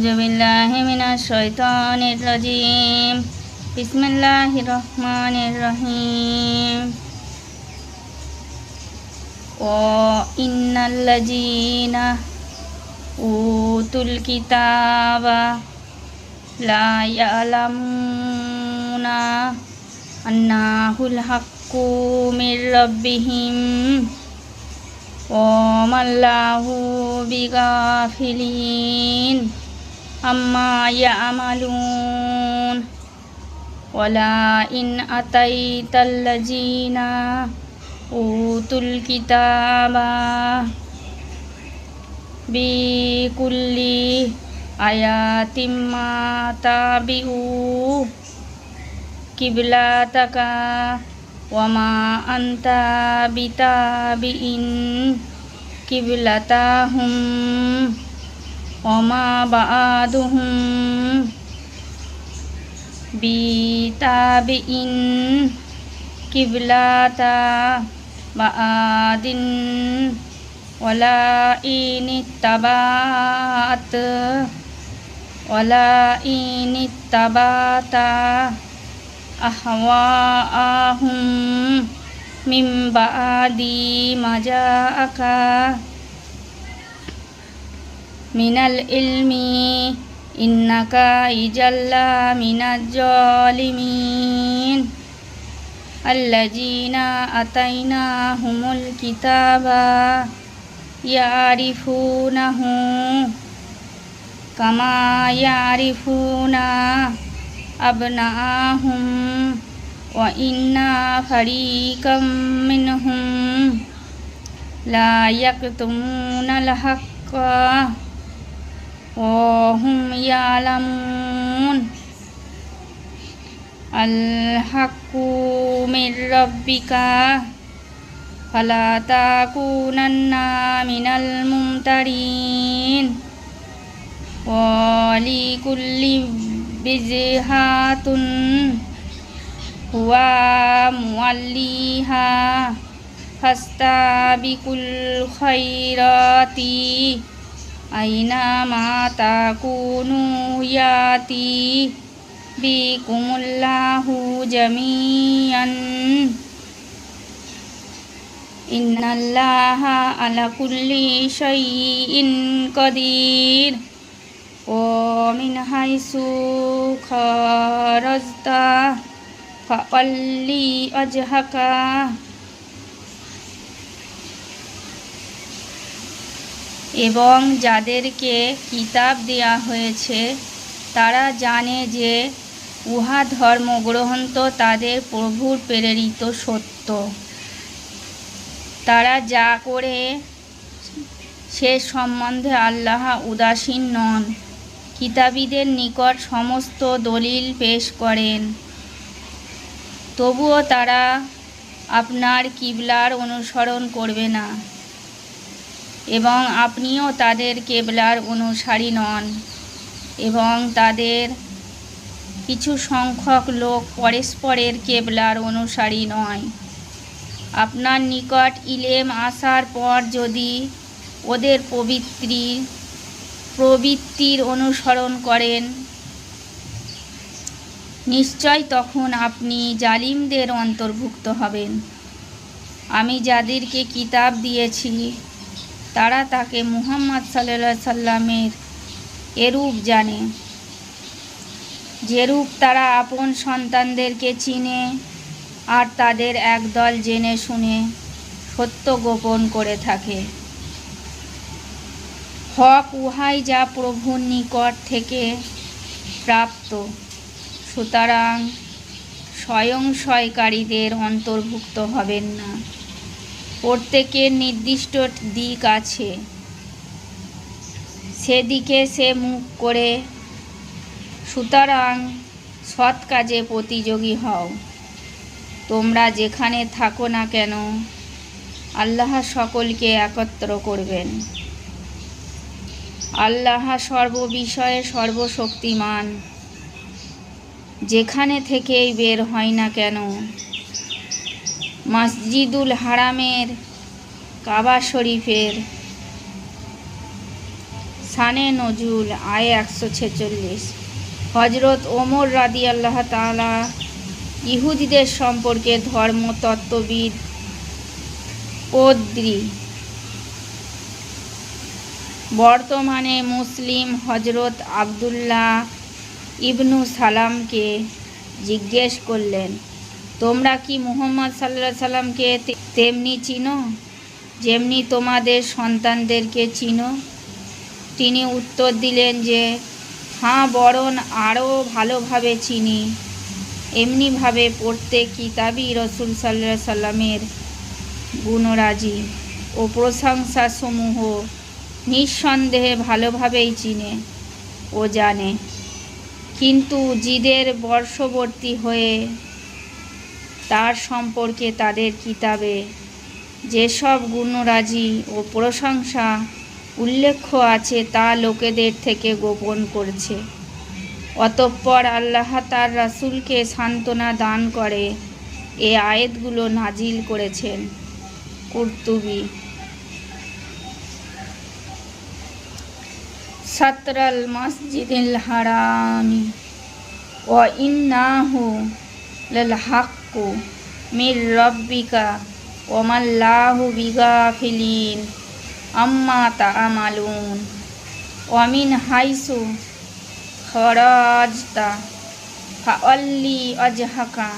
আউযু বিল্লাহি মিনাশ শাইতানির রাজিম। বিসমিল্লাহির রহমানির রহিম। ইন্নাল্লাযীনা উতুল কিতাবা লা ইয়ালামুনা আন্নাহুল হাক্কু মির রাব্বিহিম ওয়ামাল্লাহু বিগাফিলিন আম্মা ইয়ামালুন। ওয়ালা ইন আতাইতাল্লাযীনা উতুল কিতাবা বিকুল্লি আয়াতিম মা তাবিউ কিবলাতাকা ওয়ামা আনতা বিতাবিইন কিবলাতাহুম ওয়ামা বা'দুহুম বিতাবিইন কিবলাতা বা'দিন ওয়ালা ইনিত্তাবাতা আহওয়াআহুম মিন বা'দি মা জাআকা মিনাল ইলমি ইন্নাকা ইযাল্লা মিনাজ জালিমিন। আল্লাযীনা আতাইনাহুমুল কিতাবা ইয়ারিফুনাহু কামা ইয়ারিফুনা আবনাআহুম ওয়া ইন্না ফারীকাম মিনহুম লা ইয়াকতুমুনাল হাক্কা ওয়া হুম ইয়ালামুন। আল হাক্কু মির রাব্বিকা ফালা তাকুনান্না মিনাল মুমতারিন। ওয়া লিকুল্লি বিজহাতুন হুয়া মুওয়াল্লিহা ফাস্তাবিকুল খায়রাতি আইনা মা তাকুনু ইয়াতি বিকুমুল্লাহু জামিআন ইন্নাল্লাহা আলা কুল্লি শাইইন কাদির। ও মিন হাইসু খারাজতা ফাওয়াল্লি ওয়াজহাকা। এবং যাদেরকে কিতাব দেয়া হয়েছে তারা জানে যে উহা ধর্মগ্রন্থ তাদের প্রভুর প্রেরিত সত্য। তারা যা করে সে সম্বন্ধে আল্লাহ উদাসীন নন। কিতাবীদের নিকট সমস্ত দলিল পেশ করেন, তবুও তারা আপনার কিবলার অনুসরণ করবে না এবং আপনিও তাদের কিবলার অনুসারী নন। এবং তাদের কিছু সংখ্যক লোক পরস্পরের কিবলার অনুসারী নয়। আপনার নিকট ইলম আসার পর যদি ওদের প্রবৃত্তির অনুসরণ করেন, নিশ্চয় তখন আপনি জালিমদের অন্তর্ভুক্ত হবেন। আমি যাদেরকে কিতাব দিয়েছি তারা তাকে মুহাম্মদ সাল্লাল্লাহু আলাইহি সাল্লামের এরূপ জানে, যেরূপ তারা আপন সন্তানদেরকে চিনে, আর তাদের একদল জেনে শুনে সত্য গোপন করে থাকে। হক উহাই যা প্রভুর নিকট থেকে প্রাপ্ত, সুতরাং সংশয়কারীদের অন্তর্ভুক্ত হবেন না। প্রত্যেকের নির্দিষ্ট দিক আছে, সেদিকে সে মুখ করে। সুতরাং সৎ কাজে প্রতিযোগী হও। তোমরা যেখানে থাকো না কেন আল্লাহ সকলকে একত্র করবেন। আল্লাহ সর্ববিষয়ে সর্বশক্তিমান। যেখানে থেকেই বের হয় না কেন, মসজিদুল হারামের, কাবা শরীফের, শানে নজুল আয় 146। হজরত ওমর রাদিয়াল্লাহু তাআলা ইহুদিদের সম্পর্কে ধর্মতত্ত্ববিদ পদ্রী বর্তমানে মুসলিম হজরত আবদুল্লাহ ইবনু সালামকে জিজ্ঞেস করলেন, তোমরা কি মুহাম্মদ সাল্লাল্লাহু আলাইহি সাল্লামকে তেমনি চিনো যেমনি তোমাদের সন্তানদেরকে চিনো? তিনি উত্তর দিলেন যে, হ্যাঁ, বরং আরও ভালোভাবে চিনি। এমনিভাবে প্রত্যেক কিতাবই রসুল সাল্লাল্লাহু আলাইহি সাল্লামের গুণরাজি ও প্রশংসাসমূহ নিঃসন্দেহে ভালোভাবেই চিনে ও জানে, কিন্তু জিদের বর্ষবর্তী হয়ে তার সম্পর্কে তাদের কিতাবে যেসব গুণরাজি ও প্রশংসা উল্লেখ আছে তা লোকেদের থেকে গোপন করছে। অতঃপর আল্লাহ তার রাসূলকে সান্ত্বনা দান করে এ আয়াতগুলো নাজিল করেছেন। কুরতুবী। সাতরাল মসজিদিল হারামি ওয়া ইন্নাহু লাল হাক্কু মির রাব্বিকা ওয়া মাল্লাহু বিগাফিলিন আম্মা তা'মালুন ওয়া মিন হাইসু খরাজতা ফাআল্লি ওয়াজহাকা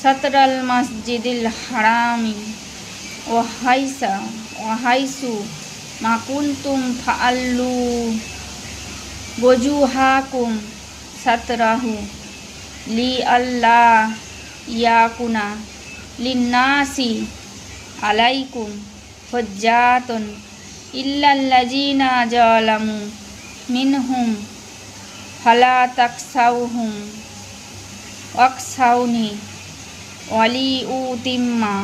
সাতরাল মসজিদিল হারামি ওয়া হাইসু মা কুনতুম ফাআল্লু ওজুহাকুম সাতরাহু লি আল্লাহ ইয়াকুনা লিন্নাসি আলাইকুম হুজ্জাতুন ইল্লাল্লাযিনা জালামু মিনহুম ফালা তাকসাউহুম ওয়াকসাউনি ওয়ালিউতিম্মা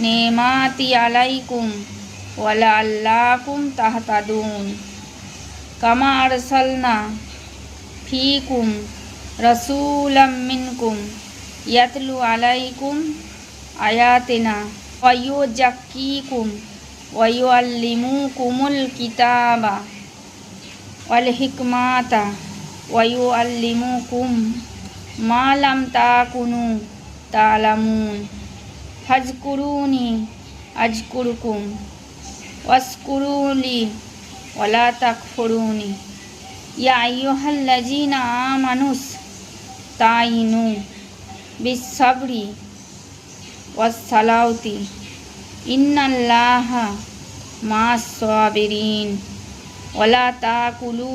নেমাতি আলাইকুম ওয়ালাআল্লাকুম তাহতাদুন কামা আরসালনা ফীকুম রাসূলাম মিনকুম ইয়াতলু আলাইকুম আয়াতিনা ওয়া ইউযাক্কিকুম ওয়া ইউআল্লিমুকুমুল কিতাবা ওয়াল হিকমাতা ওয়া ইউআল্লিমুকুম মা লাম তাকুনু তা'লামুন ফাজকুরুনি আযকুরকুম ওয়াশকুরুলি ওয়ালা তাকফুরুনি ইয়া আইয়ুহাল্লাযীনা আমানুস তাইনু বিস-সাবরি ওয়াস-সালাওতি ইন্নাল্লাহা মা'আস-সাবিরিন ওয়ালা তাকুলু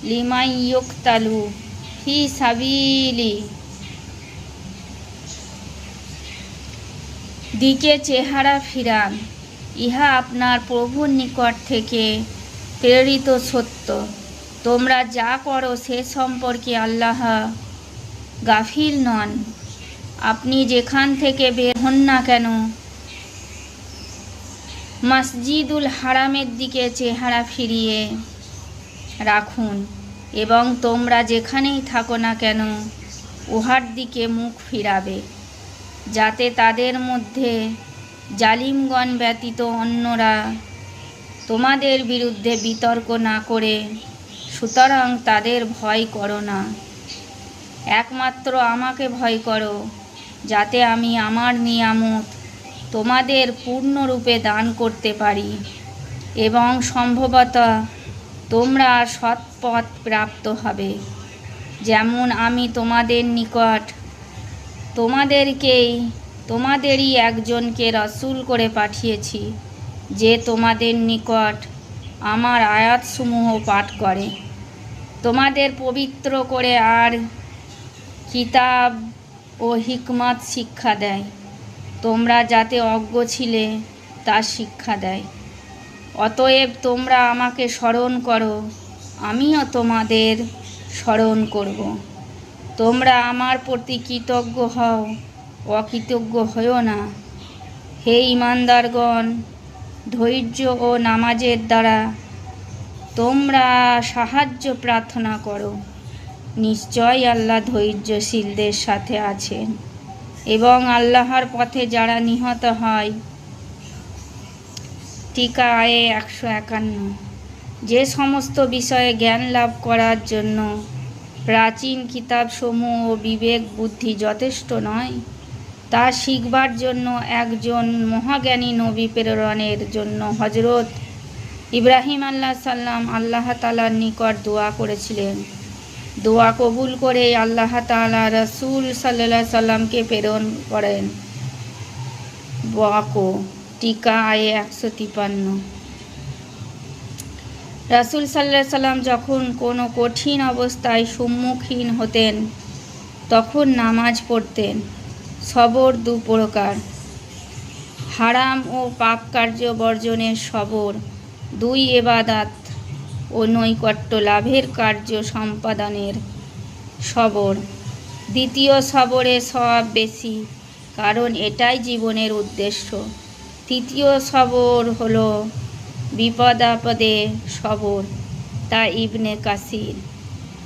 লিমান ইউকতালু ফি সাবিলি দিকে চেহারা ফিরান, ইহা আপনার প্রভুর নিকট থেকে প্রেরিত সত্য। তোমরা যা করো সে সম্পর্কে আল্লাহ গাফিল নন। আপনি যেখান থেকে বের হন না কেন মসজিদুল হারামের দিকে চেহারা ফিরিয়ে রাখুন এবং তোমরা যেখানেই থাকো না কেন উহার দিকে মুখ ফিরাবে, যাতে তাদের মধ্যে জালিমগণ ব্যতীত অন্যরা তোমাদের বিরুদ্ধে বিতর্ক না করে। সুতরাং তাদের ভয় করো না, একমাত্র আমাকে ভয় করো, যাতে আমি আমার নিয়ামত তোমাদের পূর্ণরূপে দান করতে পারি এবং সম্ভবত তোমরা সৎপথ প্রাপ্ত হবে, যেমন আমি তোমাদের নিকট তোমাদেরই একজনকে রাসূল করে পাঠিয়েছি, যে তোমাদের নিকট আমার আয়াতসমূহ পাঠ করে, তোমাদের পবিত্র করে আর কিতাব ও হিকমত শিক্ষা দেয়, তোমরা যাতে অজ্ঞ ছিলে তা শিক্ষা দেয়। অতএব তোমরা আমাকে স্মরণ করো, আমিও তোমাদের স্মরণ করব। তোমরা আমার প্রতি কৃতজ্ঞ হও, অকৃতজ্ঞ হইও না। হে ঈমানদারগণ, ধৈর্য ও নামাজের দ্বারা তোমরা সাহায্য প্রার্থনা করো। নিশ্চয় আল্লাহ ধৈর্যশীলদের সাথে আছেন এবং আল্লাহর পথে যারা নিহত হয়। টিকা আয়ে 151। যে সমস্ত বিষয়ে জ্ঞান লাভ করার জন্য প্রাচীন কিতাবসমূহ ও বিবেক বুদ্ধি যথেষ্ট নয়, তা শিখবার জন্য একজন মহাজ্ঞানী নবী প্রেরণের জন্য হজরত ইব্রাহিম সাল্লাম আল্লাহ তাআলার নিকট দোয়া করেছিলেন। দোয়া কবুল করে আল্লাহ তাআলা রসুল সাল্লাল্লাহু আলাইহি সাল্লামকে প্রেরণ করেন। ওয়াকো টিকা আয়ে 153। রাসূল সাল্লাল্লাহু আলাইহি সাল্লাম যখন কোনো কঠিন অবস্থায় সম্মুখীন হতেন তখন নামাজ পড়তেন। সবর দু প্রকার, হারাম ও পাপ কার্য বর্জনের সবর, দুই ইবাদত ও নৈকট্য লাভের কার্য সম্পাদনের সবর। দ্বিতীয় সবরে সওয়াব বেশি, কারণ এটাই জীবনের উদ্দেশ্য। তৃতীয় সবর হলো বিপদাপদে সবর। তা ইবনে কাসির।